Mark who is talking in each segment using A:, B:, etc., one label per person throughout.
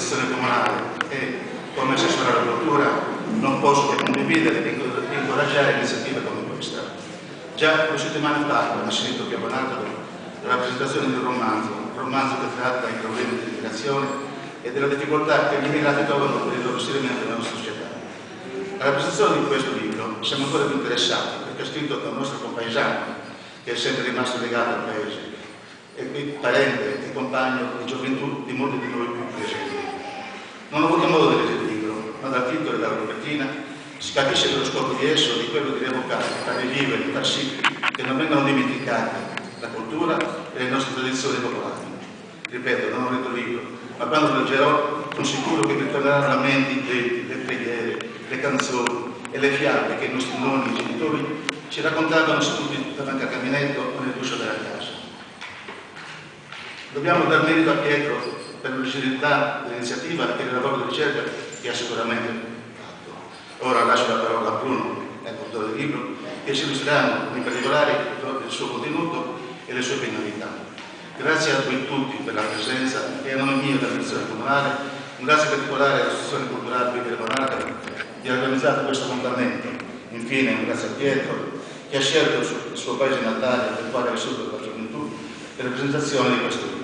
A: amministrazione comunale e come assessore alla cultura non posso che condividere e incoraggiare iniziative come questa. Già 2 settimane fa, quando ho sentito qui a Bonarcado la presentazione di un romanzo che tratta i problemi dell'immigrazione e della difficoltà che gli immigrati trovano per il loro inserimento nella nostra società. Alla presentazione di questo libro siamo ancora più interessati perché è scritto da un nostro compaesano che è sempre rimasto legato al paese e qui parente e compagno di gioventù di molti di noi qui presenti. Non ho avuto modo di leggere il libro, ma dal titolo e dalla copertina si capisce che lo scopo di esso è quello di rievocare, di far rivivere, di far sì che non vengano dimenticate la cultura e le nostre tradizioni popolari. Ripeto, non ho letto il libro, ma quando lo leggerò sono sicuro che mi torneranno alla mente i detti, le preghiere, le canzoni e le fiabe che i nostri nonni e genitori ci raccontavano seduti davanti al caminetto o nel guscio della casa. Dobbiamo dar merito a Pietro per l'originalità dell'iniziativa e del lavoro di ricerca che ha sicuramente fatto. Ora lascio la parola a Bruno, autore del libro, che ci illustreranno in particolare il suo contenuto e le sue finalità. Grazie a voi tutti per la presenza e a nome mio dell'amministrazione comunale, un grazie particolare all'Associazione Culturale Pietro Bonarcado di aver organizzato questo appuntamento. Infine un grazie a Pietro che ha scelto il suo paese natale per quale ha vissuto la gioventù per la presentazione di questo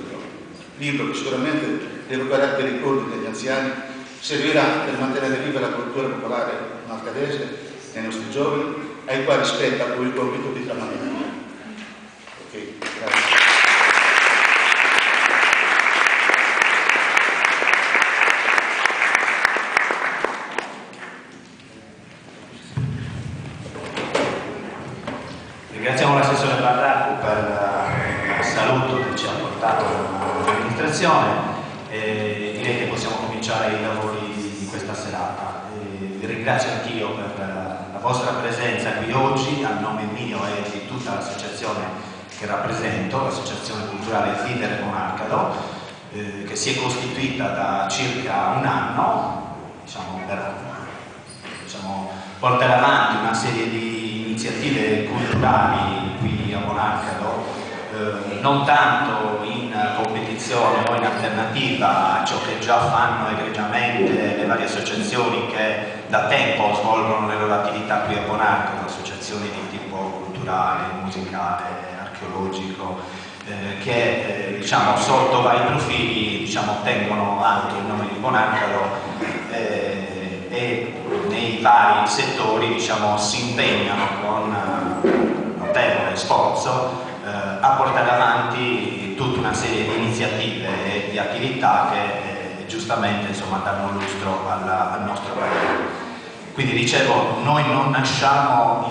A: libro che sicuramente rievocherà i ricordi degli anziani, servirà per mantenere viva la cultura popolare marcadese nei nostri giovani, ai quali spetta poi il compito di tramandarla. Ok, grazie.
B: Ringraziamo l'assessore Barracco per il saluto che ci ha portato l'amministrazione e direi che possiamo cominciare i lavori di questa serata. Vi ringrazio anch'io per la vostra presenza qui oggi, a nome mio e di tutta l'associazione che rappresento, l'associazione culturale Leader Bonarcado, che si è costituita da circa un anno, per portare avanti una serie di iniziative culturali qui a Bonarcado, non tanto in competizione o in alternativa a ciò che già fanno egregiamente le varie associazioni che da tempo svolgono le loro attività qui a Bonarcado, associazioni di tipo culturale, musicale, archeologico, che sotto vari profili tengono alto il nome di Bonarcado e nei vari settori si impegnano con notevole sforzo a portare avanti tutta una serie di iniziative e di attività che giustamente danno lustro al nostro paese. Quindi dicevo, noi non nasciamo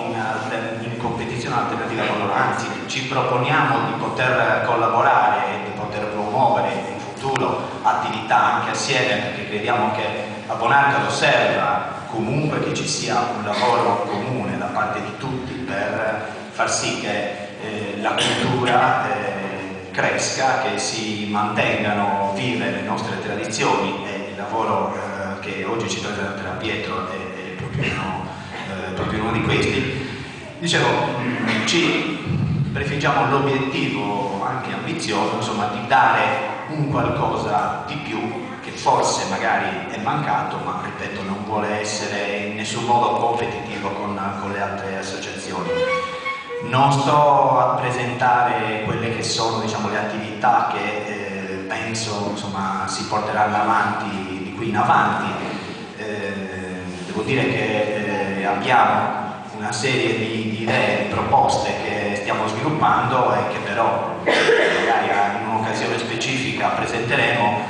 B: in competizione alternativa con loro, anzi ci proponiamo di poter collaborare e di poter promuovere in futuro attività anche assieme, perché crediamo che a Bonarcado serva comunque che ci sia un lavoro comune da parte di tutti per far sì che la cultura cresca, che si mantengano vive le nostre tradizioni, e il lavoro che oggi ci presenterà Pietro è proprio uno di questi. Dicevo, ci prefiggiamo l'obiettivo anche ambizioso di dare un qualcosa di più che forse magari è mancato, ma ripeto non vuole essere in nessun modo competitivo con le altre associazioni. Non sto a presentare quelle che sono le attività che penso si porteranno avanti di qui in avanti. Devo dire che abbiamo una serie di idee, di proposte che stiamo sviluppando e che però magari in un'occasione specifica presenteremo.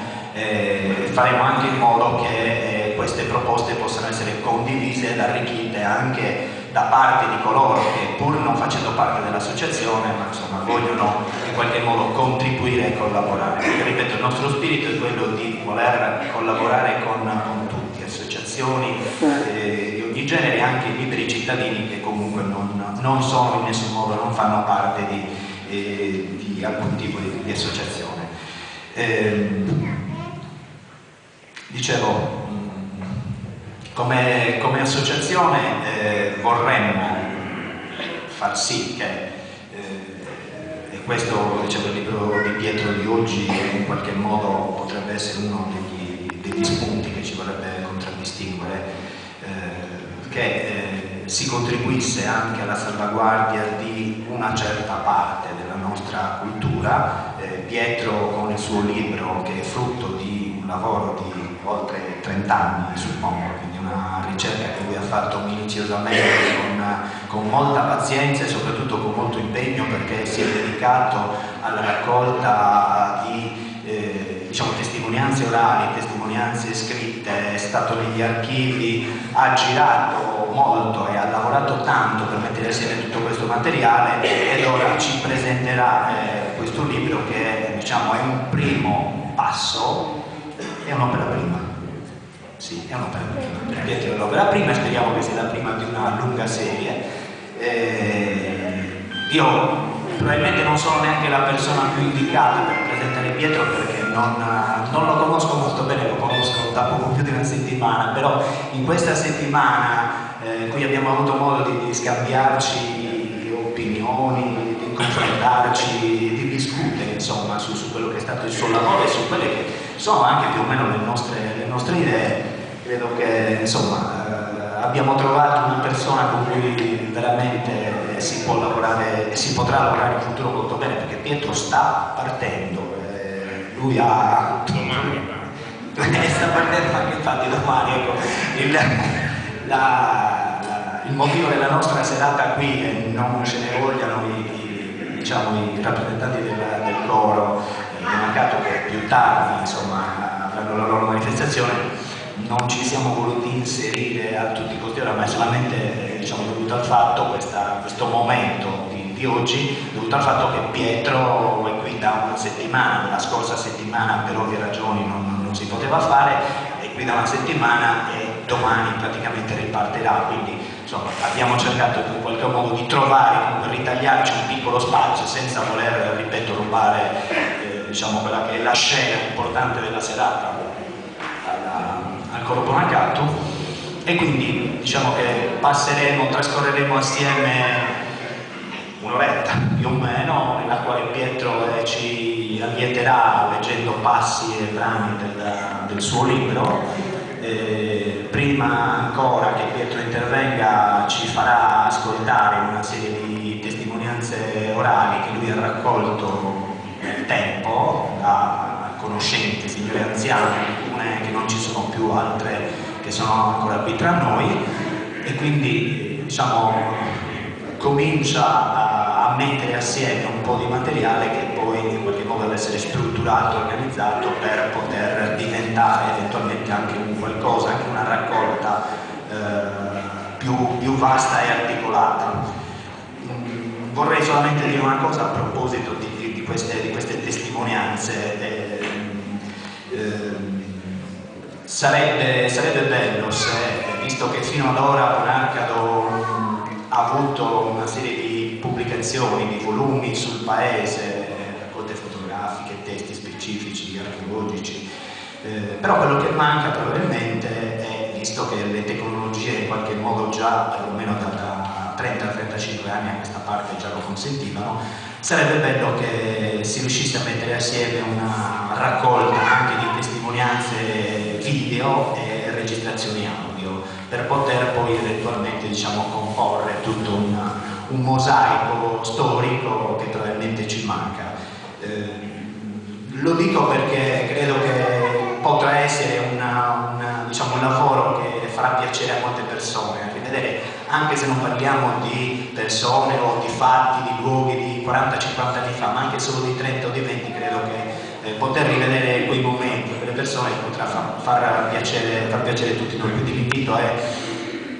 B: Faremo anche in modo che queste proposte possano essere condivise ed arricchite anche da parte di coloro che, pur non facendo parte dell'associazione, ma vogliono in qualche modo contribuire e collaborare. Perché, ripeto, il nostro spirito è quello di voler collaborare con tutti, associazioni di ogni genere, anche liberi cittadini che comunque non sono in nessun modo, non fanno parte di alcun tipo di associazione. Dicevo, come associazione vorremmo far sì che, e questo dicevo il libro di Pietro di oggi in qualche modo potrebbe essere uno degli di spunti che ci vorrebbe contraddistinguere, che si contribuisse anche alla salvaguardia di una certa parte della nostra cultura. Pietro, con il suo libro, che è frutto di un lavoro di oltre 30 anni, suppongo, quindi una ricerca che lui ha fatto minuziosamente, con molta pazienza e soprattutto con molto impegno, perché si è dedicato alla raccolta di diciamo, testimonianze orali, testimonianze scritte, è stato negli archivi, ha girato molto e ha lavorato tanto per mettere assieme tutto questo materiale, ed ora ci presenterà questo libro che, diciamo, è un primo passo, è un'opera prima. Sì, è un'opera prima. Per Pietro è l'opera prima, e speriamo che sia la prima di una lunga serie. Io probabilmente non sono neanche la persona più indicata per presentare Pietro, perché non lo conosco molto bene, lo conosco da poco più di una settimana, però in questa settimana in cui abbiamo avuto modo di scambiarci opinioni, di confrontarci, di discutere insomma su quello che è stato il suo lavoro e su quelle che sono anche più o meno le nostre idee, credo che insomma abbiamo trovato una persona con cui veramente si può lavorare e si potrà lavorare in futuro molto bene, perché Pietro sta partendo, lui ha domani sta partendo anche infatti domani, ecco. Il motivo della nostra serata qui, e non ce ne vogliano diciamo, i rappresentanti del coro del mercato, che più tardi insomma avranno la loro manifestazione, non ci siamo voluti inserire a tutti i costi ora, ma è solamente diciamo, dovuto al fatto, questo momento di oggi, dovuto al fatto che Pietro è qui da una settimana, la scorsa settimana per ovvie ragioni non si poteva fare, è qui da una settimana e domani praticamente ripartirà, quindi insomma abbiamo cercato in qualche modo di trovare, per ritagliarci un piccolo spazio senza voler, ripeto, rubare diciamo, quella che è la scena importante della serata al coro Bonacato, e quindi diciamo che trascorreremo assieme un'oretta più o meno, nella quale Pietro ci allieterà leggendo passi e brani del suo libro. Prima ancora che Pietro intervenga ci farà ascoltare una serie di testimonianze orali che lui ha raccolto nel tempo da conoscenti, signori anziani, alcune che non ci sono più, altre che sono ancora qui tra noi, e quindi diciamo comincia a mettere assieme un po' di materiale che poi in qualche modo deve essere strutturato, organizzato per poter diventare eventualmente anche un qualcosa, anche una raccolta più vasta e articolata. Vorrei solamente dire una cosa a proposito di queste testimonianze. Sarebbe bello se, visto che fino ad ora Bonarcado ha avuto una serie di pubblicazioni, di volumi sul paese, raccolte fotografiche, testi specifici, archeologici, però quello che manca probabilmente è, visto che le tecnologie in qualche modo già, perlomeno da 30-35 anni a questa parte già lo consentivano, sarebbe bello che si riuscisse a mettere assieme una raccolta anche di testimonianze video e registrazioni audio, per poter poi eventualmente diciamo, comporre tutto un mosaico storico che probabilmente ci manca. Lo dico perché credo che potrà essere diciamo, un lavoro che farà piacere a molte persone, a rivedere, anche se non parliamo di persone o di fatti, di luoghi di 40-50 anni fa, ma anche solo di 30 o di 20, credo che poter rivedere quei momenti, quelle persone potrà far piacere a tutti noi. Quindi l'invito è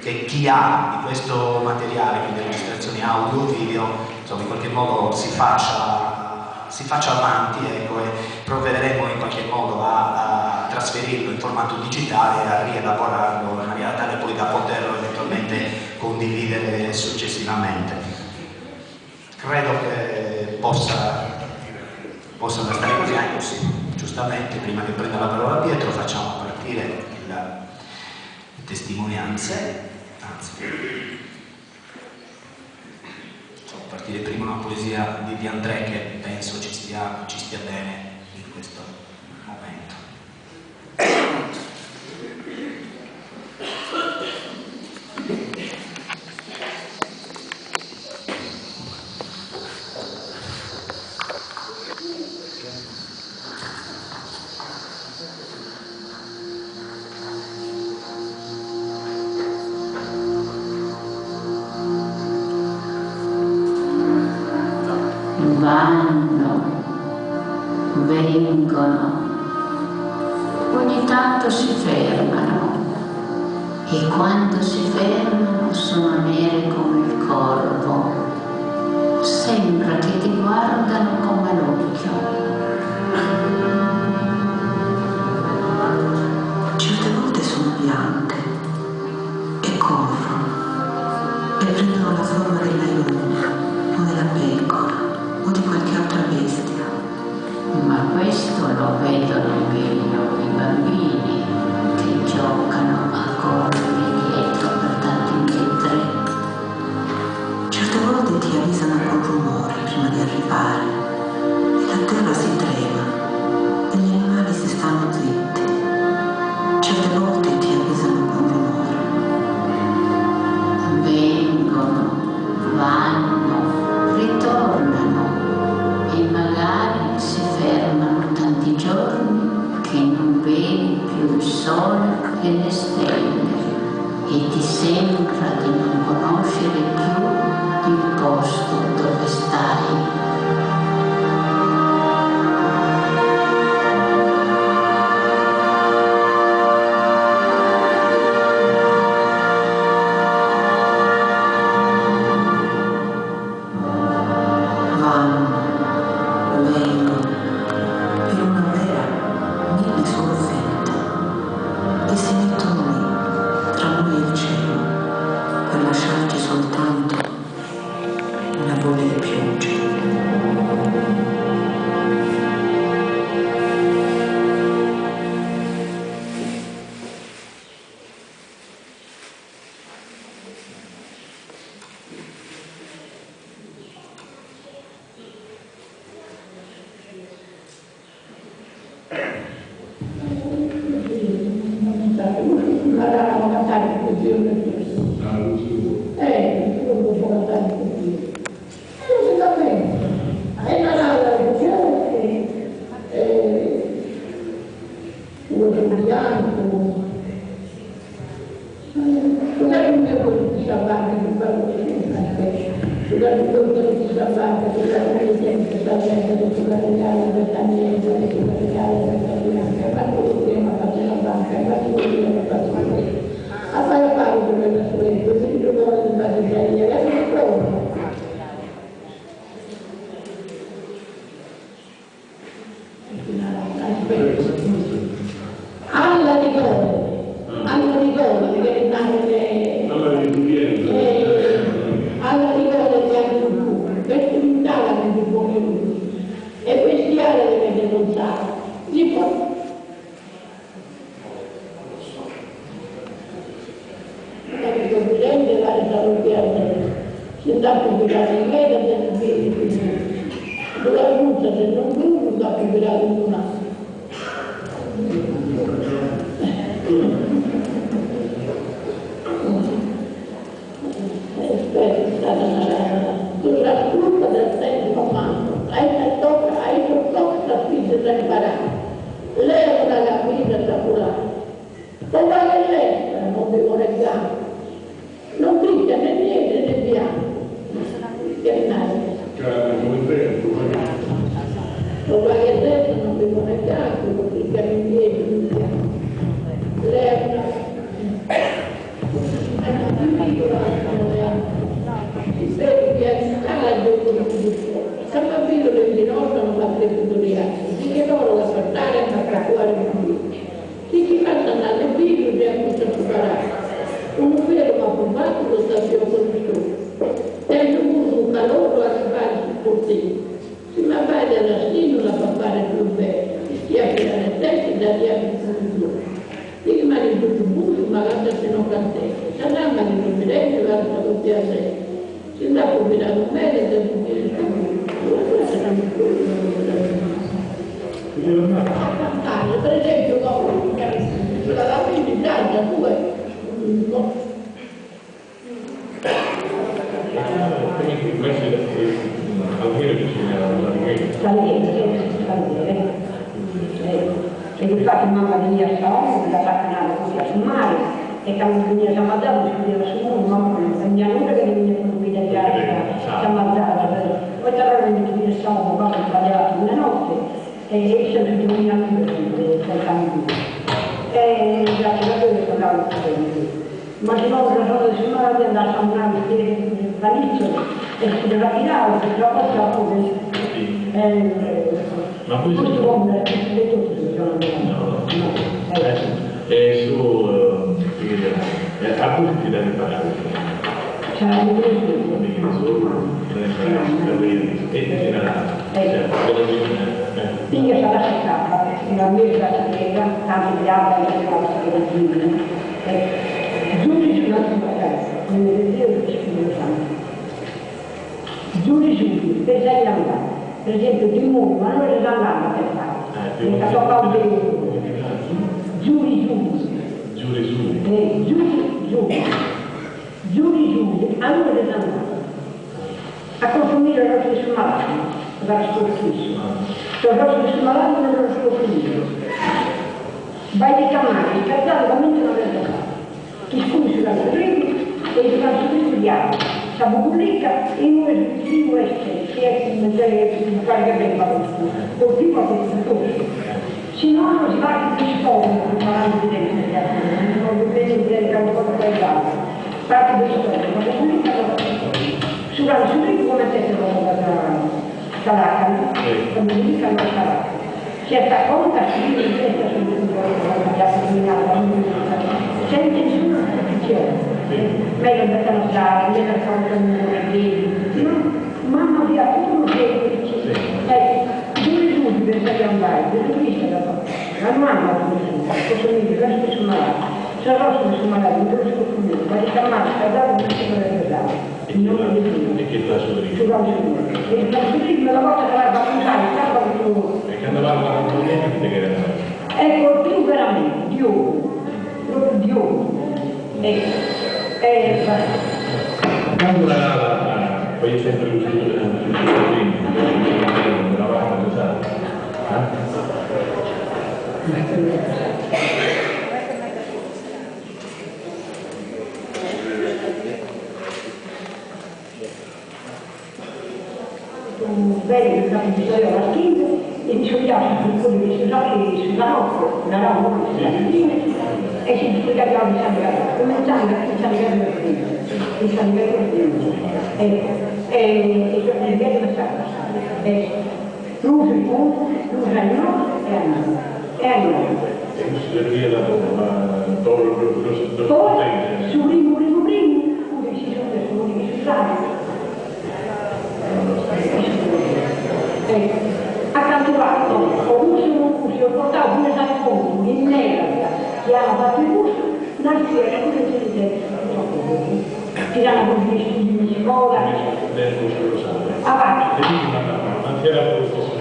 B: che chi ha di questo materiale, quindi registrazioni audio o video, insomma, in qualche modo si faccia avanti, ecco, e provvederemo in qualche modo a trasferirlo in formato digitale e a rielaborarlo in maniera tale poi da poterlo eventualmente condividere successivamente. Credo che possa bastare così, anche sì. Giustamente, prima che prenda la parola Pietro, facciamo partire le testimonianze, anzi partire prima una poesia di André che penso ci stia bene in questo momento.
C: vanno, vengono, ogni tanto si fermano e quando si fermano sono nere come il corvo, sembra che ti guardano come l'occhio.
D: Certe volte sono bianche e corrono e prendono la forma del leone o della pecora o di qualche altra bestia.
C: Ma questo lo vedono meglio i bambini che giocano a correre dietro per tanti metri.
D: Certe volte ti avvisano con rumore prima di arrivare e la terra si trema e gli animali si stanno zitti. Certe volte ti avvisano con rumore.
C: Vengono, vanno, ritornano e magari si fermano tanti giorni che non vedi più il sole e le stelle e ti sembra di non conoscere più il posto dove stai.
E: E infatti mamma veniva a la paccanata così sul mare e quando veniva a Mazzara si vedeva su uno, mamma non veniva nulla che veniva con un piede di aria a Mazzara, poi tornava a venire a e sempre dominato senza ambito. E grazie a Dio andavo ma se no una cosa di mare di andare a camminare dall'inizio e si deve tirare perché la cosa la
F: ma poi
E: questo come
F: e su a tutti da riparare
E: c'è la Io sarà seccata, una mesa strega, tanti di altri che sono stati giuri sulla tua casa, nel Dio del Spirito Santo. Giuri giuri, per sei andati. Per esempio di nuovo, ma non è andata per fare. Mi sta toccando giuri giuri. Giuri giuri. Giuri giuri, allora è andata. A consumire lo stesso malato, da sporchissimo. Cioè lo stesso malato non lo sporchissimo. Vai di camari, perché la mente non è andata. Chi scusi la regni e il canzone studiato. Stavo pubblica in un essere che è un caricamento palusto. Col primo attestatore. Se no non si va di storia, parlando di dentro, non lo vedo vedere che cosa fai l'altro. Parte di storia, ma la pubblica sulla subito come se lo Salacca, quando mi dicono Salacca. Certa conta si vive in questa senza nessuna protezione. Meglio andare a usare, meglio andare a usare, mamma via tutto che due per sei andare, dove vista da la mamma posso dire, questo sono malato, se il rosso sono malato, non lo scopro, ma di chiamare, scaldare, non si può usare.
F: E che sta sul rischio?
E: E il trasferismo la volta che la va a usare, stava con
F: e che andava a componente che era
E: ecco più veramente Dio proprio Dio
F: quando poi sempre lo studio della vacca pesata
E: bene che abbiamo bisogno alla schiena e ci vogliamo per quello che si usava sulla notte, la rama sulla schiena e si spiegava di San Gallo, cominciando a San Gallo del primo, di San Gallo del primo, e il Gallo del Santo, l'uso di uno, l'uso di uno e a noi.
F: e non si deve dire
E: Poi, su primo, pure si sono che si usava. Accantovato, ho portato un esatto in nera che ha fatto il gusto, nascere come si dice, tirano con gli studi di scuola, avanti.
F: anche era quello stesso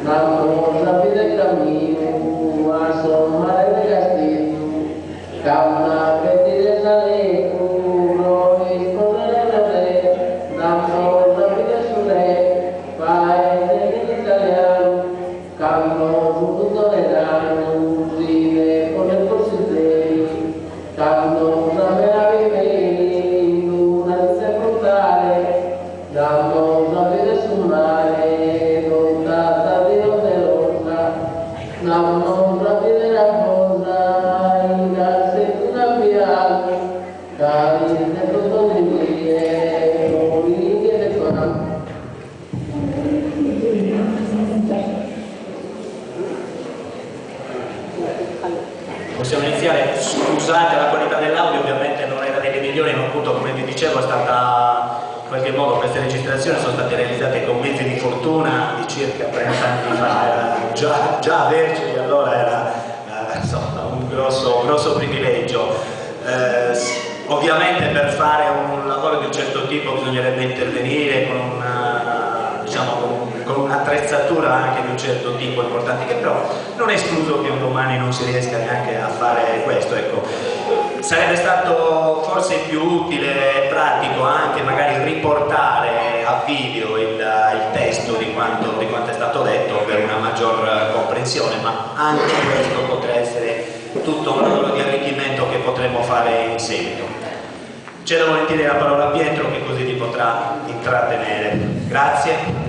G: Vamos a pide camino, a somar de castigo, calma que tires alegro, y poder de vamos a pide su re, paese en italiano, calmo su tolerano, vive con el posible, calmo sabe a vivere, una se portare, vamos a pide su mare, Namo rapida cosa in una piazza cari ne tutto di vie morire de qua
B: Possiamo iniziare, scusate la qualità dell'audio, ovviamente non era delle migliori, ma appunto come vi dicevo è stata in qualche modo queste registrazioni sono state realizzate con mezzi di fortuna di circa 30 anni fa, già averceli allora era insomma, un grosso privilegio. Ovviamente per fare un lavoro di un certo tipo bisognerebbe intervenire con un'attrezzatura anche di un certo tipo importante, che però non è escluso che un domani non si riesca neanche a fare questo, ecco. Sarebbe stato forse più utile e pratico anche magari riportare passare a video il testo di quanto è stato detto per una maggior comprensione, ma anche questo potrà essere tutto un lavoro di arricchimento che potremo fare in seguito. Cedo volentieri la parola a Pietro, che così vi potrà intrattenere. Grazie.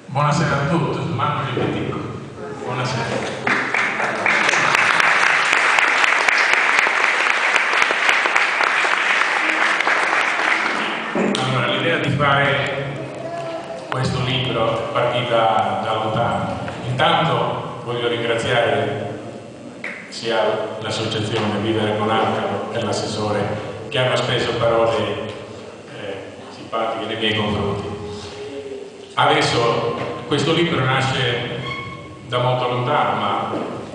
F: Buonasera a tutti, Manu Ripetico. Buonasera. Allora, l'idea di fare questo libro è partita da lontano. Intanto voglio ringraziare sia l'associazione Vivere con Arcano e l'assessore che hanno speso parole simpatiche nei miei confronti. Adesso questo libro nasce da molto lontano, ma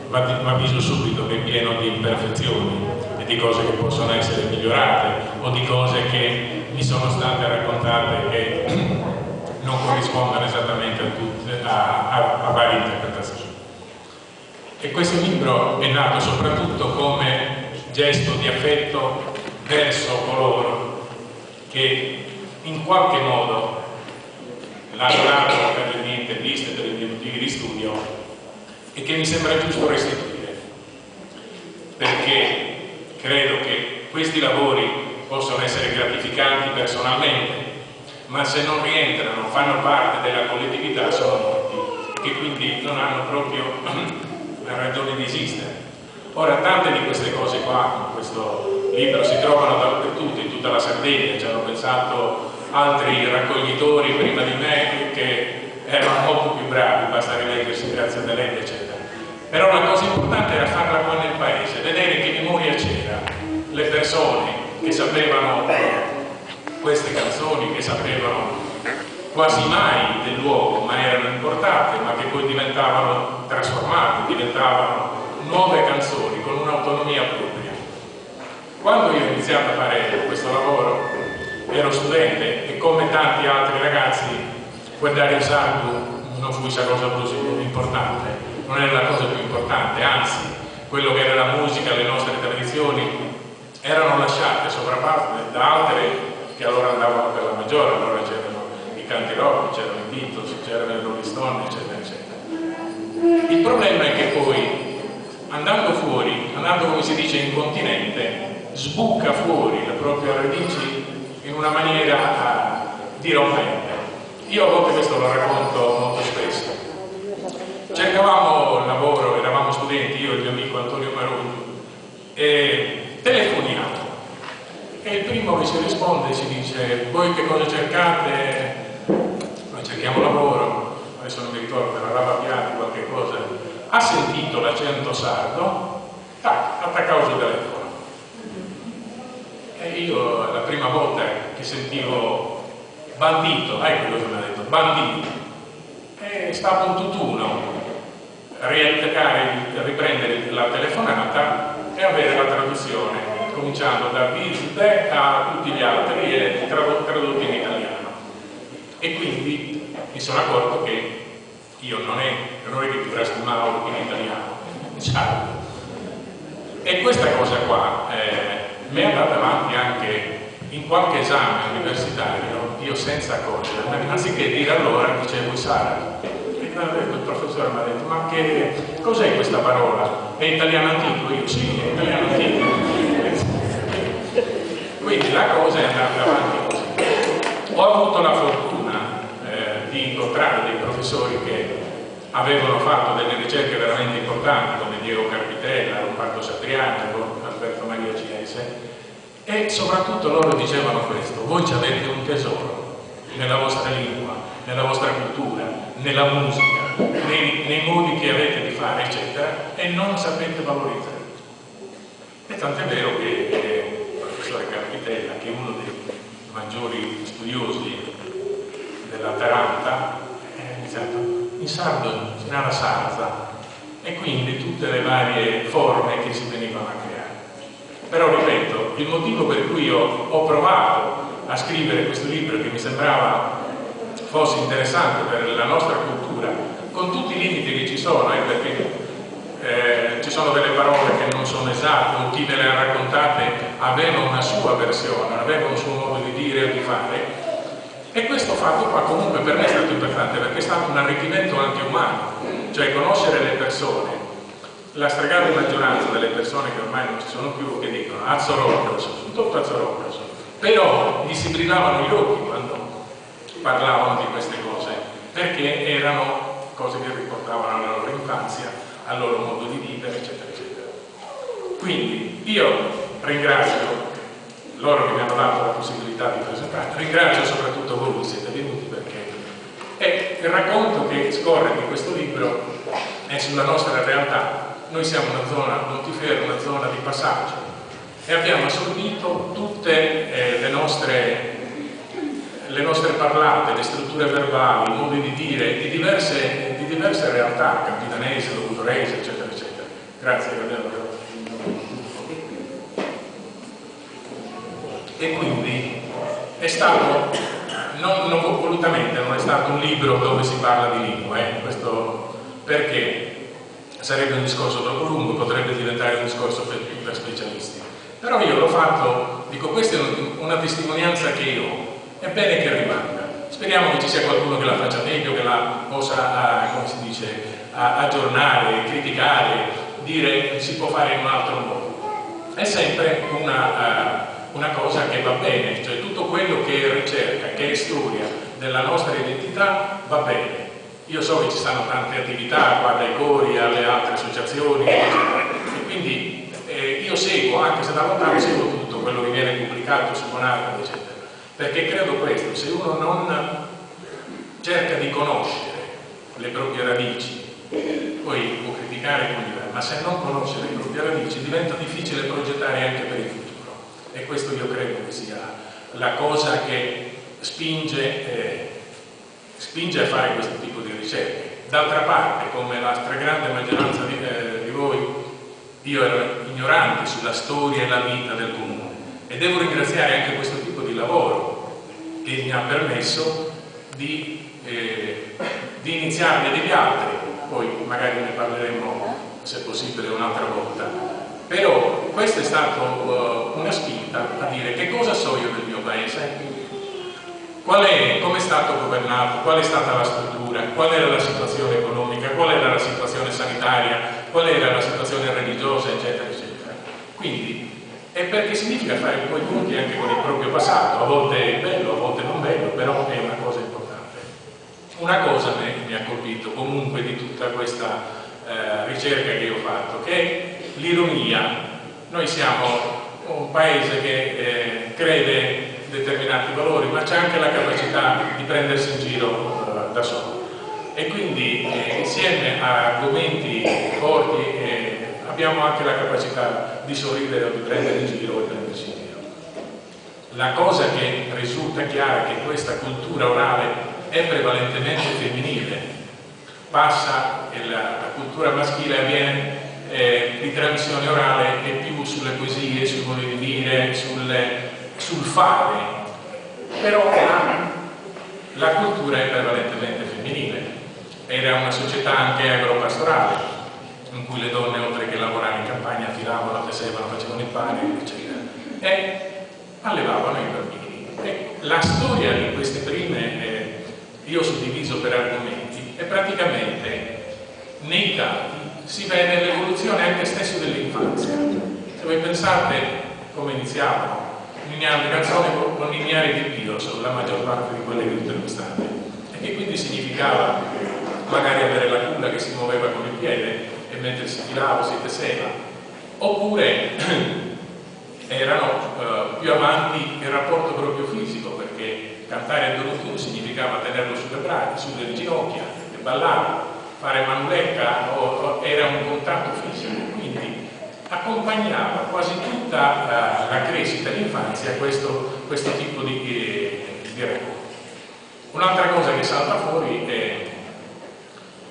F: va visto subito che è pieno di imperfezioni e di cose che possono essere migliorate o di cose che mi sono state raccontate che non corrispondono esattamente a varie interpretazioni. E questo libro è nato soprattutto come gesto di affetto verso coloro che in qualche modo l'hanno dato per le mie interviste, per i miei motivi di studio, e che mi sembra giusto restituire, perché credo che questi lavori possono essere gratificanti personalmente, ma se non rientrano, fanno parte della collettività, sono morti, e che quindi non hanno proprio una ragione di esistere. Ora, tante di queste cose qua, in questo libro, si trovano dappertutto, in tutta la Sardegna, ci hanno pensato altri raccoglitori prima di me che erano molto più bravi, basta rileggersi Grazia Deledda, eccetera. Però la cosa importante era farla qua nel paese, vedere che memoria c'era, le persone che sapevano queste canzoni, che sapevano quasi mai del luogo, ma erano importate, ma che poi diventavano trasformate, diventavano nuove canzoni con un'autonomia propria. Quando io ho iniziato a fare questo lavoro ero studente e come tanti altri ragazzi guardare il sardo non fu questa cosa così importante, non era la cosa più importante, anzi quello che era la musica, le nostre tradizioni erano lasciate soprappasse da altre che allora andavano per la maggiore, allora c'erano i canti rock, c'erano i Beatles, c'erano i Rolling Stone, eccetera eccetera. Il problema è che poi andando fuori, andando come si dice in continente, sbucca fuori le proprie radici in una maniera dirompente. Io a volte questo lo racconto molto spesso. Cercavamo lavoro, eravamo studenti, io e il mio amico Antonio Maroni, e telefoniamo. E il primo che ci risponde ci dice: voi che cosa cercate? Noi cerchiamo lavoro, adesso non mi ricordo, per la lavapiatti, qualche cosa. Ha sentito l'accento sardo, tac, attaccavo sul telefono. E io la prima volta che sentivo bandito, ecco cosa mi ha detto, bandito, e stavo un tutt'uno a riprendere la telefonata e avere la traduzione, cominciando da Bisde a tutti gli altri e tradotti in italiano. E quindi mi sono accorto che io non è che ti trasformavo in italiano, diciamo. E questa cosa qua mi è andata avanti anche in qualche esame universitario, io senza accorgermi, anziché dire allora dicevo Sara. Il professore mi ha detto: ma che cos'è questa parola? È italiano antico? Io sì, è italiano antico. Quindi la cosa è andata avanti così. Ho avuto la fortuna di incontrare dei professori che avevano fatto delle ricerche veramente importanti, come Diego Carpitella, Lombardo Satriani, Alberto Maria Cinese, e soprattutto loro dicevano questo: voi ci avete un tesoro nella vostra lingua, nella vostra cultura, nella musica, nei modi che avete di fare, eccetera, e non sapete valorizzare. E tant'è vero che il professore Carpitella, che è uno dei maggiori studiosi della Taranta, ha iniziato in sardo c'è la sarza, e quindi tutte le varie forme che si venivano a creare. Però ripeto, il motivo per cui io ho provato a scrivere questo libro, che mi sembrava fosse interessante per la nostra cultura, con tutti i limiti che ci sono, perché ci sono delle parole che non sono esatte, o chi me le ha raccontate aveva una sua versione, aveva un suo modo di dire o di fare, e questo fatto qua comunque per me è stato importante, perché è stato un arricchimento anche umano, cioè conoscere le persone. La stragrande maggioranza delle persone che ormai non ci sono più, che dicono Azzorocros, sono tutto Azzorocros, però gli si brillavano gli occhi quando parlavano di queste cose, perché erano cose che riportavano alla loro infanzia, al loro modo di vivere, eccetera, eccetera. Quindi io ringrazio loro che mi hanno dato la possibilità di presentare, ringrazio soprattutto voi che siete venuti, perché il racconto che scorre di questo libro è sulla nostra realtà. Noi siamo una zona, Montiferru, una zona di passaggio, e abbiamo assorbito tutte le nostre parlate, le strutture verbali, i modi di dire di diverse realtà, campidanese, logudorese, eccetera, eccetera. Grazie, Gabriele. E quindi è stato, non volutamente, non è stato un libro dove si parla di lingue, questo perché sarebbe un discorso troppo lungo, potrebbe diventare un discorso per specialisti. Però io l'ho fatto, dico, questa è una testimonianza che io ho, è bene che rimanga. Speriamo che ci sia qualcuno che la faccia meglio, che la possa, come si dice, aggiornare, criticare, dire che si può fare in un altro modo. È sempre una cosa che va bene, cioè tutto quello che è ricerca, che è storia della nostra identità va bene. Io so che ci stanno tante attività qua, dai cori alle altre associazioni, eccetera. E quindi io seguo, anche se da lontano seguo tutto quello che viene pubblicato su Bonardo, eccetera, perché credo questo: se uno non cerca di conoscere le proprie radici, poi può criticare con diverso, ma se non conosce le proprie radici diventa difficile progettare anche per il futuro. E questo io credo che sia la cosa che spinge a fare questo tipo di ricerche. D'altra parte, come la stragrande maggioranza di voi, io ero ignorante sulla storia e la vita del comune, e devo ringraziare anche questo tipo di lavoro che mi ha permesso di iniziarne degli altri. Poi magari ne parleremo, se possibile, un'altra volta. Però questa è stata una spinta a dire che cosa so io del mio paese, come è stato governato, qual è stata la struttura, qual era la situazione economica, qual era la situazione sanitaria, qual era la situazione religiosa, eccetera, eccetera. Quindi è perché significa fare un po' i conti anche con il proprio passato, a volte è bello, a volte non bello, però è una cosa importante. Una cosa mi ha colpito comunque di tutta questa ricerca che io ho fatto, che è l'ironia. Noi siamo un paese che crede determinati valori, ma c'è anche la capacità di prendersi in giro da solo, e quindi insieme a argomenti forti abbiamo anche la capacità di sorridere o di prendere in giro e prendersi in giro. La cosa che risulta chiara è che questa cultura orale è prevalentemente femminile, passa e la cultura maschile avviene di trasmissione orale e più sulle poesie, sui modi di dire, sul fare, però la cultura è prevalentemente femminile. Era una società anche agropastorale, in cui le donne, oltre che lavorare in campagna, filavano, tesevano, facevano il pane, eccetera, e allevavano i bambini. E la storia di queste prime, io ho suddiviso per argomenti, e praticamente nei campi si vede l'evoluzione anche stesso dell'infanzia. Se voi pensate come iniziavano, le canzoni con lineari di Pio sono la maggior parte di quelle che intervistate, e che quindi significava magari avere la culla che si muoveva con il piede e mentre si filava si teseva, oppure erano più avanti il rapporto proprio fisico, perché cantare il Dorotù significava tenerlo sulle ginocchia e ballare, fare manuletta era un contatto fisico, quindi accompagnava quasi tutta la crescita dell'infanzia questo tipo di rapporto. Un'altra cosa che salta fuori è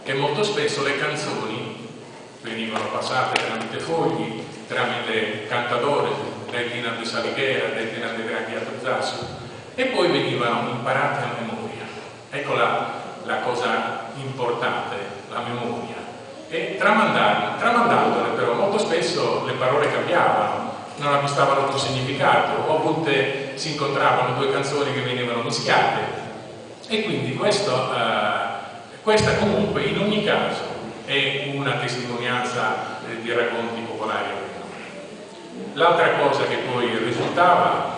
F: che molto spesso le canzoni venivano passate tramite fogli, tramite cantadores, Deltina de Saliguera, Deltina de Gracchiato Zasso, e poi venivano imparate a memoria. Ecco la cosa importante, la memoria. e tramandandole però molto spesso le parole cambiavano, non acquistavano più significato, o a volte si incontravano due canzoni che venivano mischiate, e quindi questa comunque in ogni caso è una testimonianza di racconti popolari. L'altra cosa che poi risultava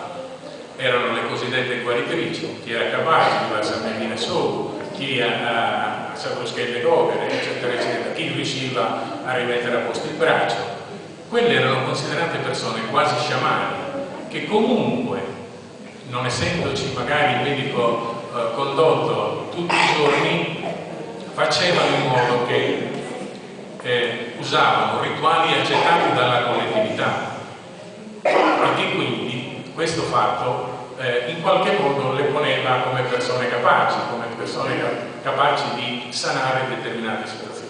F: erano le cosiddette guaritrici, chi era capace, chi va a San Medina Solo, chi a Savruschelle Gogere, eccetera, eccetera, chi riusciva a rimettere a posto il braccio. Quelle erano considerate persone quasi sciamani, che comunque, non essendoci magari il medico condotto tutti i giorni, facevano in modo che usavano rituali accettati dalla collettività, e che quindi questo fatto in qualche modo le poneva come persone capaci di sanare determinate situazioni.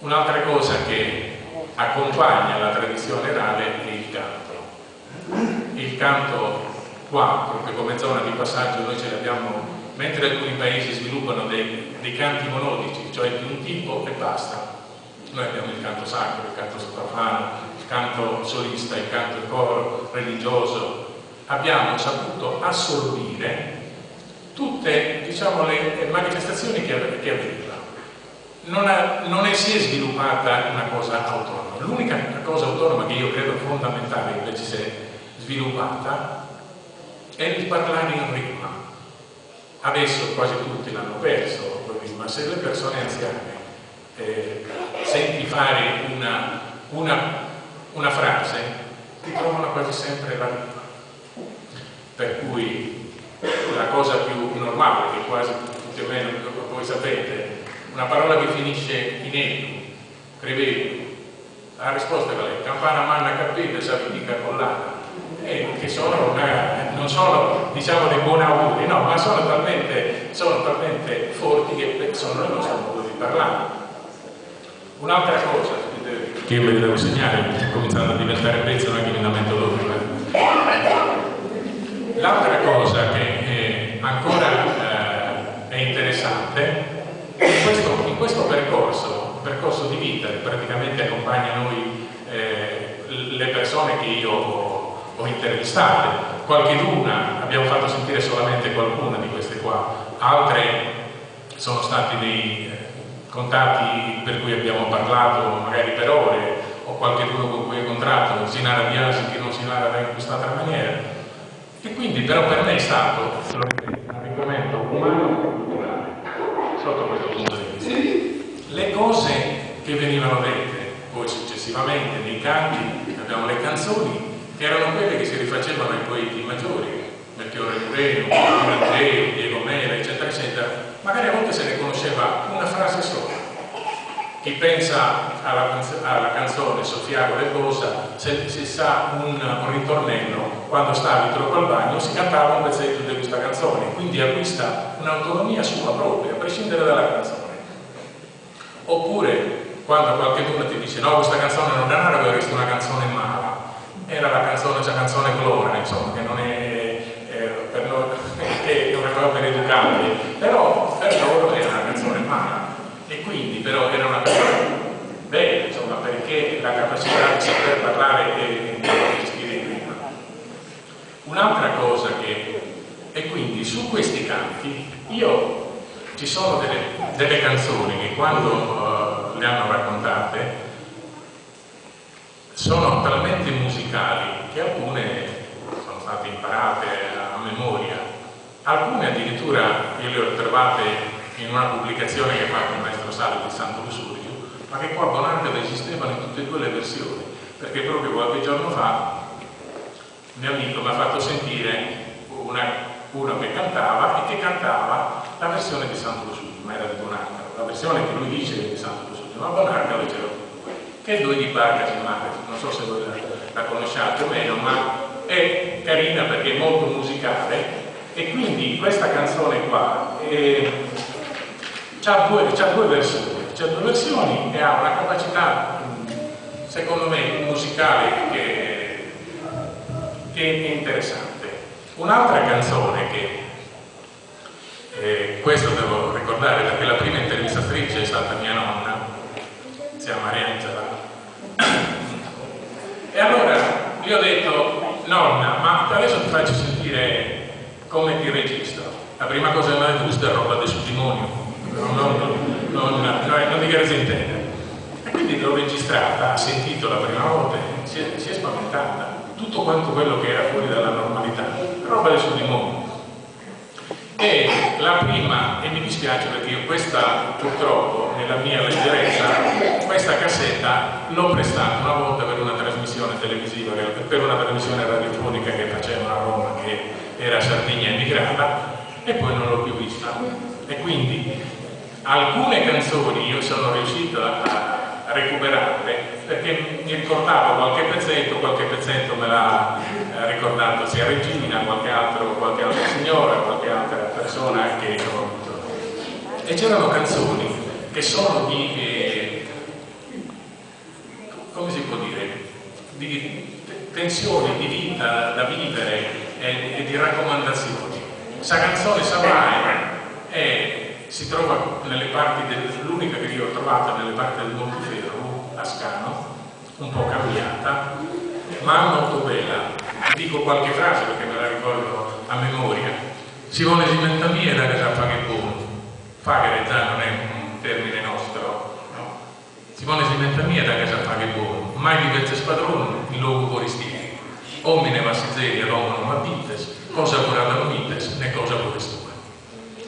F: Un'altra cosa che accompagna la tradizione orale è il canto. Il canto qua, proprio come zona di passaggio, noi ce l'abbiamo, mentre alcuni paesi sviluppano dei canti monodici, cioè di un tipo e basta. Noi abbiamo il canto sacro, il canto soprafano, il canto solista, il canto del coro religioso. Abbiamo saputo assorbire tutte, diciamo, le manifestazioni che aveva. Non si è sviluppata una cosa autonoma. L'unica cosa autonoma che io credo fondamentale invece si è sviluppata è il parlare in rima. Adesso quasi tutti l'hanno perso, ma se le persone anziane senti fare una frase, ti trovano quasi sempre la rima. Per cui la cosa più normale, che quasi tutti o meno voi sapete, una parola che finisce in etu, credevo, la risposta è quella: campana manna capite, sapitica collana, che non sono, diciamo, dei buoni auguri, no, ma sono talmente forti che sono il nostro modo di parlare. Un'altra cosa che io vi devo segnare, cominciando a diventare pezzo, non è che mi lamento dopo. L'altra cosa che ancora è interessante, in questo percorso di vita che praticamente accompagna noi, le persone che io ho intervistate, qualcheduna abbiamo fatto sentire solamente qualcuna di queste qua, altre sono stati dei contatti per cui abbiamo parlato magari per ore, o qualcheduno con cui ho incontrato, Sinara Biasi che non Sinara in quest'altra maniera, e quindi però per me è stato, lo ripeto, un argomento umano e culturale sotto questo punto di vista. Le cose che venivano dette poi successivamente nei canti, abbiamo le canzoni che erano quelle che si rifacevano ai poeti maggiori, Melchiorre Mureno, Angelo, Diego Mera, eccetera eccetera. Magari a volte se ne conosceva una frase sola. Chi pensa alla canzone Soffiago del Cosa, se si sa un ritornello, quando stavi troppo al bagno si cantava un pezzetto di questa canzone, quindi acquista un'autonomia sua propria, a prescindere dalla canzone. Oppure quando qualcuno ti dice no, questa canzone non era una canzone mala, era la canzone Glora, insomma, che non è per noi, è una cosa per educati, però per loro era una canzone mala, e quindi però era una canzone bella, insomma, perché la capacità di saper parlare e gestire il clima. Un'altra cosa e quindi su questi canti ci sono delle canzoni che quando le hanno raccontate sono talmente musicali che alcune sono state imparate a memoria, alcune addirittura io le ho trovate in una pubblicazione che ha fatto il maestro Salvo di Santo Lussurgio, ma che qua a Bonarcado esistevano in tutte e due le versioni, perché proprio qualche giorno fa un mio amico mi ha fatto sentire uno che cantava e che cantava la versione di Santo Lussurgio, ma era di Bonarcado, la versione che lui dice è di Santo Lussurgio, ma a Bonarcado c'era che è Due di Barca di Mare, non so se voi la conosciate o meno, ma è carina perché è molto musicale, e quindi questa canzone qua c'ha due versioni e ha una capacità, secondo me, musicale che è interessante. Un'altra canzone che questo devo ricordare perché la prima intervista stata mia nonna, zia Mariangela. E allora gli ho detto: nonna, ma adesso ti faccio sentire come ti registro. La prima cosa che mi ha detto: questa è roba del sudimonio, non di garza intera. E quindi l'ho registrata, ha sentito la prima volta, si è spaventata. Tutto quanto quello che era fuori dalla normalità, roba del sudimonio. E la prima, e mi dispiace perché io questa, purtroppo, nella mia leggerezza, questa cassetta l'ho prestata una volta per una trasmissione televisiva, per una trasmissione radiofonica che facevano a Roma, che era Sardegna emigrata, e poi non l'ho più vista. E quindi alcune canzoni io sono riuscito a recuperarle perché mi ricordavo qualche pezzetto me l'ha ricordato sia Regina, qualche altra signora, qualche altra persona che ho avuto. E c'erano canzoni che sono di come si può dire, di tensioni, di vita da vivere e di raccomandazioni. Questa canzone Savai si trova nelle parti l'unica che io ho trovato nelle parti del Monteferro, Ascano, un po' cambiata, ma molto bella. Dico qualche frase perché me la ricordo a memoria. Simone Simentamia da casa fa che buono. Fagare già non è un termine nostro, no? Simone Simentamia da casa fa che buono. Mai diverse spadrone, in luogo forestieri. Omine vassizzeri ad homo non abites, cosa curata non mites, né cosa vorestue.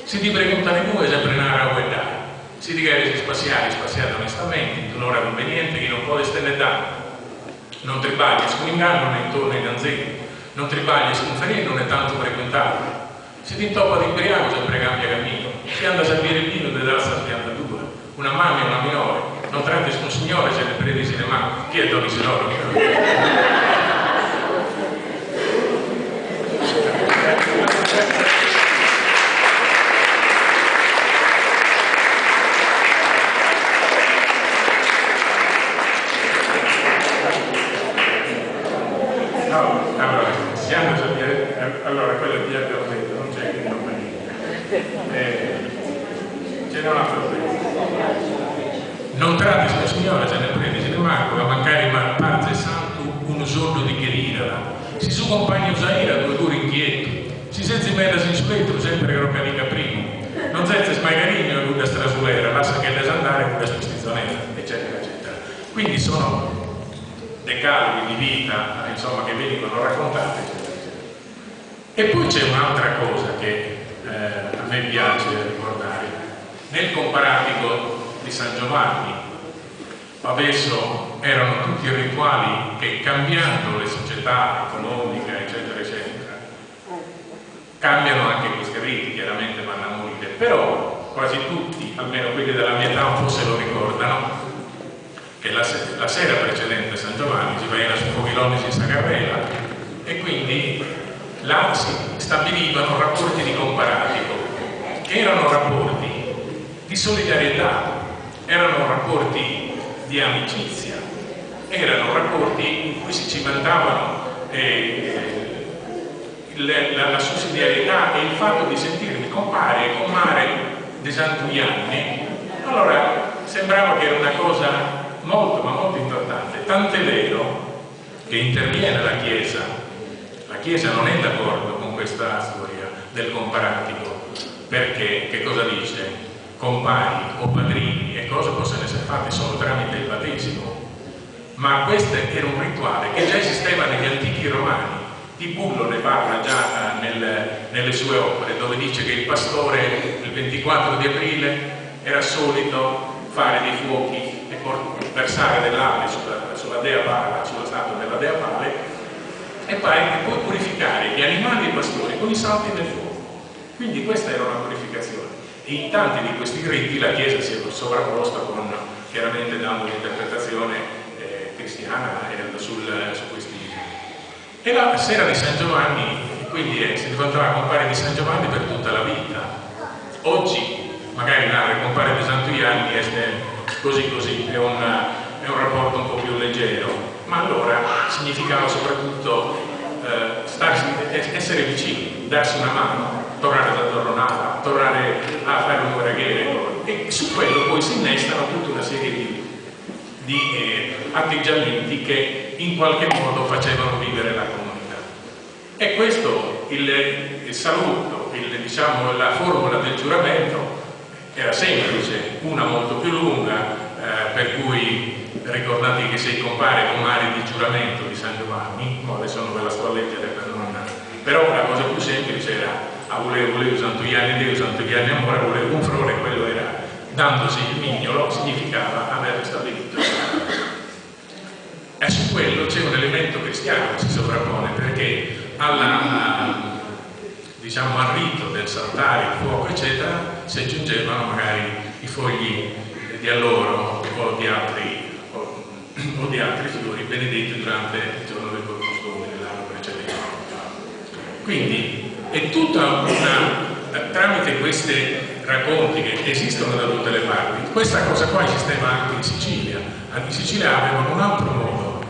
F: Si ti preguntano due, sempre nara o dai. Si ti chiede spaziare onestamente, in un'ora conveniente che non può estendere danno. Non tribagli con inganno né intorno ai danzetti, non tribagli con ferino né tanto frequentato. Si ti intoppa di imbriaco, sempre cambia cammino. Si anda a servire il vino della pianta due, una mamma e una minore. Non tratti con signore se ne predi se ne manca. Chi è Donisinoro? Allora quello è Pier Perfetto, non c'è che non ce n'è un altro non tratti sul signore se ne prende, se ne manca, mancare ma parte santo un giorno di cherira, si su compagno usaira due duri inquieto, si senza in mezzo in spettro sempre che roccanica primo, non senza smaigarino e una strasulera, lascia che desandare una spistizzonera, eccetera, eccetera. Quindi sono decaloghi di vita, insomma, che vengono raccontati. E poi c'è un'altra cosa che a me piace ricordare. Nel comparatico di San Giovanni, adesso erano tutti rituali che, cambiando le società economiche, eccetera, eccetera, cambiano anche questi riti, chiaramente vanno a morire, però quasi tutti, almeno quelli della mia età, un po' se lo ricordano, che la sera precedente a San Giovanni si va su Pochilonis in Sagarrela e quindi là si stabilivano rapporti di comparatico, che erano rapporti di solidarietà, erano rapporti di amicizia, erano rapporti in cui si cimentavano la sussidiarietà e il fatto di sentirmi compare e comare di Santuianni. Allora sembrava che era una cosa molto ma molto importante, tant'è vero che interviene la Chiesa. La Chiesa non è d'accordo con questa storia del comparatico, perché che cosa dice? Compari o padrini e cose possono essere fatte solo tramite il battesimo, ma questo era un rituale che già esisteva negli antichi romani. Di Bullo ne parla già nelle sue opere, dove dice che il pastore il 24 di aprile era solito fare dei fuochi e versare dell'ame sulla Dea Pala, sulla statua della Dea Pale, e poi purificare gli animali e i pastori con i salti del fuoco. Quindi questa era una purificazione. E in tanti di questi riti la Chiesa si è sovrapposta con, chiaramente dando un'interpretazione cristiana su questi riti. E la sera di San Giovanni, quindi si diventava compare di San Giovanni per tutta la vita. Oggi magari compare di Santuianni è così, è un rapporto un po' più leggero. Ma allora significava soprattutto essere vicini, darsi una mano, tornare da Torronata, tornare a fare un preghiere e su quello poi si innestano tutta una serie di atteggiamenti che in qualche modo facevano vivere la comunità. E questo, il saluto, diciamo, la formula del giuramento era semplice, una molto più lunga, per cui ricordate che se compare con mari di giuramento di San Giovanni, adesso non ve la sto a leggere per non... però la cosa più semplice era a voleu santo Ianni Deo, santo Ianni Amore, voleu un frore, quello era dandosi il mignolo, significava aver stabilito. E su quello c'è un elemento cristiano che si sovrappone, perché diciamo, al rito del saltare, il fuoco eccetera, si aggiungevano magari i fogli di alloro o di altri fiori benedetti durante il giorno del Corpus Domini nell'anno precedente. Quindi è tutta tramite questi racconti che esistono da tutte le parti. Questa cosa qua esisteva anche in Sicilia. In Sicilia avevano un altro modo: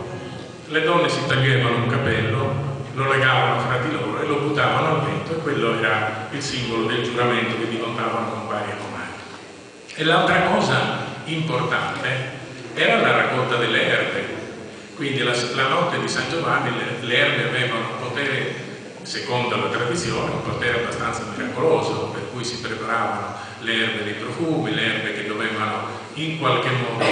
F: le donne si tagliavano un capello, lo legavano fra di loro e lo buttavano al vento, e quello era il simbolo del giuramento che diventavano compari e comari. E l'altra cosa importante era la raccolta delle erbe. Quindi la notte di San Giovanni le erbe avevano un potere, secondo la tradizione, un potere abbastanza miracoloso, per cui si preparavano le erbe dei profumi, le erbe che dovevano in qualche modo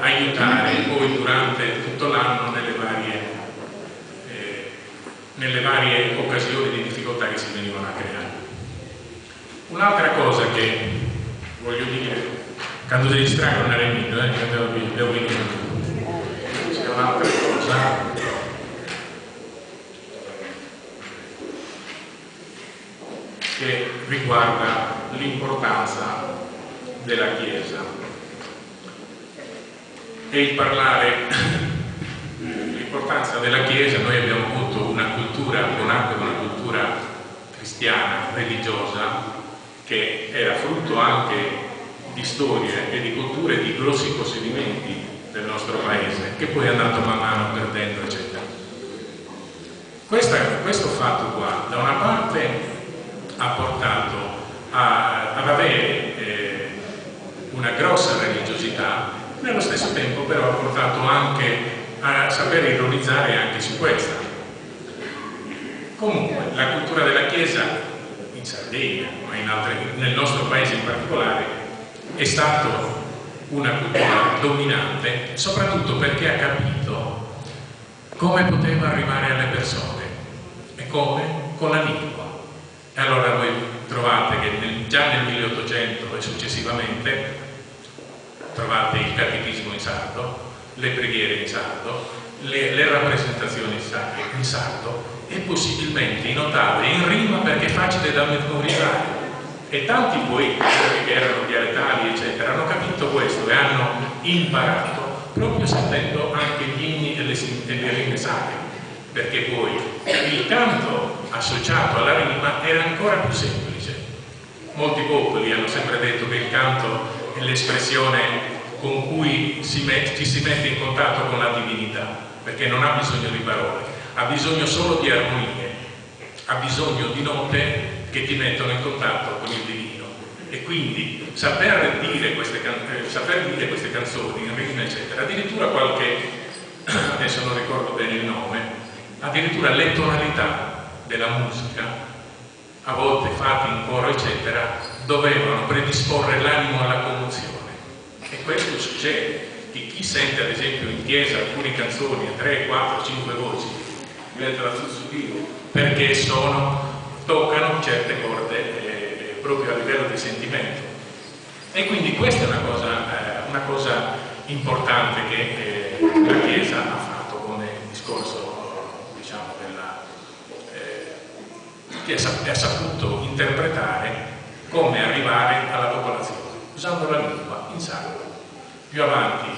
F: aiutare poi durante tutto l'anno nelle varie occasioni di difficoltà che si venivano a creare. Un'altra cosa che voglio dire, quando si distrae non era il mio, devo venire. C'è un'altra cosa che riguarda l'importanza della Chiesa e il parlare. L'importanza della Chiesa, noi abbiamo avuto una cultura, nacque una cultura cristiana, religiosa, che era frutto anche di storie e di culture di grossi possedimenti del nostro paese, che poi è andato man mano perdendo, eccetera. Questo fatto qua, da una parte, ha portato ad avere una grossa religiosità, nello stesso tempo però ha portato anche a saper ironizzare anche su questa. Comunque, la cultura della Chiesa in Sardegna, ma nel nostro paese in particolare, è stata una cultura dominante, soprattutto perché ha capito come poteva arrivare alle persone e come? Con la lingua. E allora voi trovate che già nel 1800 e successivamente trovate il catechismo in sardo, le preghiere in sardo, le rappresentazioni in sardo e possibilmente in ottave in rima, perché è facile da memorizzare. E tanti poeti che erano dialettali eccetera hanno capito questo e hanno imparato proprio sentendo anche gli inni e le rime sacre, perché poi il canto associato alla rima era ancora più semplice. Molti popoli hanno sempre detto che il canto è l'espressione con cui ci si mette in contatto con la divinità, perché non ha bisogno di parole, ha bisogno solo di armonie, ha bisogno di note che ti mettono in contatto con il divino. E quindi saper dire queste canzoni in rime eccetera, addirittura adesso non ricordo bene il nome, addirittura le tonalità della musica, a volte fatte in coro eccetera, dovevano predisporre l'animo alla commozione. E questo succede, che chi sente ad esempio in chiesa alcune canzoni a 3, 4, 5 voci diventa da sussurro, perché toccano certe corde proprio a livello di sentimento. E quindi questa è una cosa importante che la Chiesa ha fatto come discorso, diciamo, che ha saputo interpretare come arrivare alla popolazione usando la lingua in sardo. Più avanti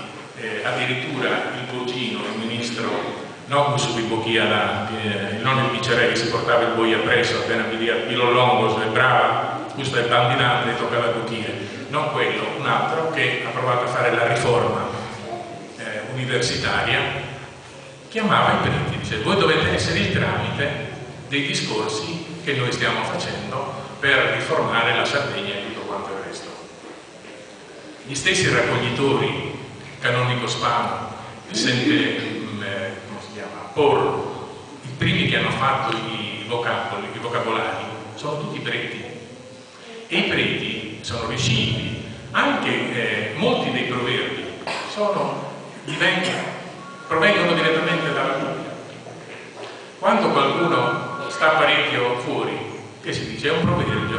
F: addirittura il Bocino, il ministro, non subito chi non il viceré che si portava il boi appresso appena via Pilo Longo e brava, questo è bandinato e toccava cucire, non quello, un altro che ha provato a fare la riforma universitaria, chiamava i preti, dice: voi dovete essere il tramite dei discorsi che noi stiamo facendo per riformare la Sardegna e tutto quanto il resto. Gli stessi raccoglitori, Canonico Spano, Vicente, come si chiama, Porro, i primi che hanno fatto i vocabolari, sono tutti preti. E i preti sono riusciti, anche molti dei proverbi provengono direttamente dalla Bibbia. Quando qualcuno sta parecchio fuori, che si dice è un proverbio,